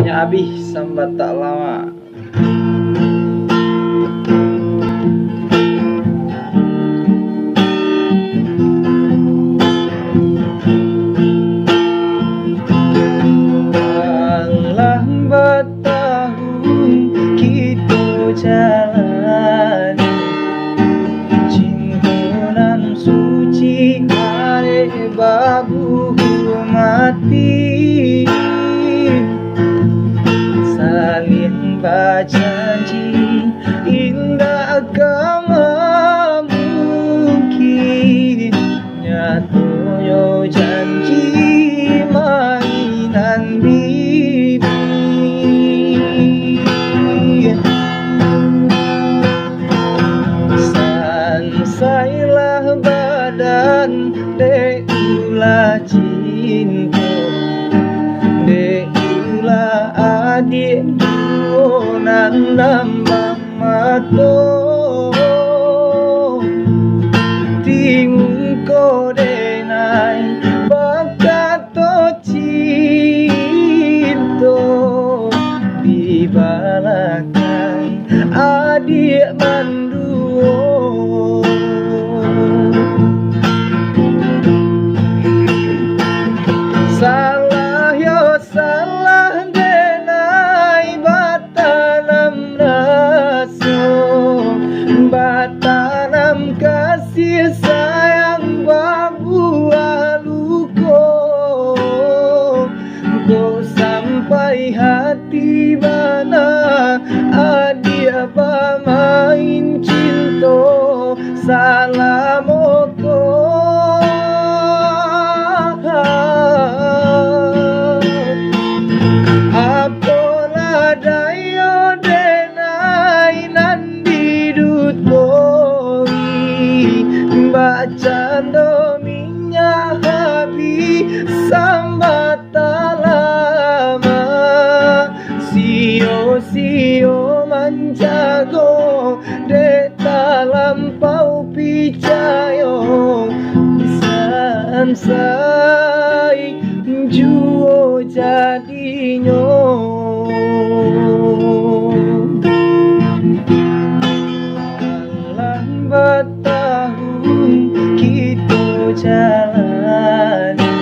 lagunya Abi sambat tak lama. Lambat tahun kita jalani cintunan suci are babu mati, saling berjanji indah agama mungkin nyatu yo janji mainan bibi. Sansailah badan de ulah cinta, de ulah adik duonan nambang mato, tingung ko denai bakato cinta di balakai adik manduo. Salah yo salah denai batanam rasa, batanam kasih sayang babuah luko, kau sampai hati mana adia main cinta salah moko. Apola dayo denai nandi dutori baca dominya habi sambata lama, sio manjago de lampau picayo sansai juo jadinyo. Lambat tahun kita jalani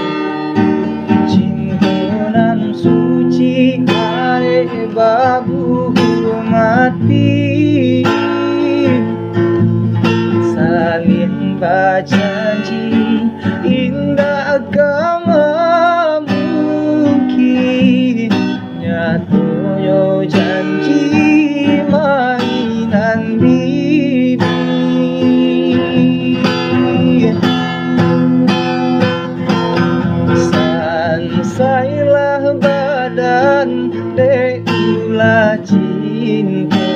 cintunan suci are babu mati, saling berjanji indah agama mungkin nyatu yo janji mainan bibi. Sansailah badan de ulah cinta,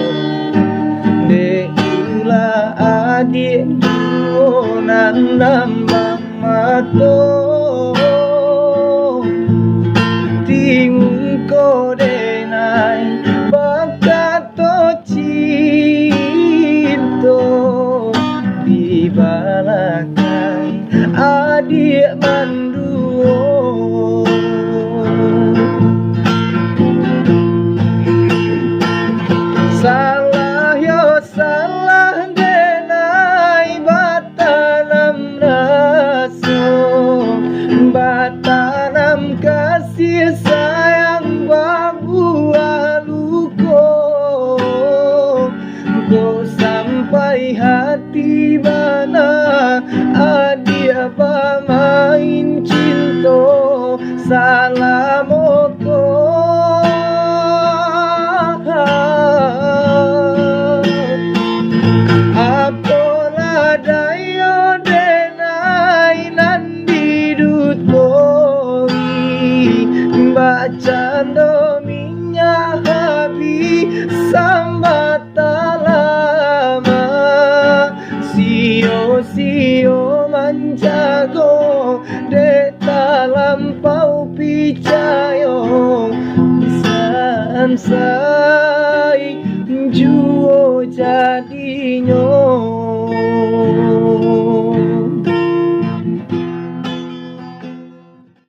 de ulah adik duonan nambang mato, tingung ko denai bakato cinta di balakai adik manduo. Salah yo salah denai batanam rasa, batanam kasih sayang babuah luko, kau sampai hati mana adia main cinta salah moko. Apola dayo denai nandi dutori baca dominya habi sambata lama, sio manjago de lampau picayo sansai juo jadinyo.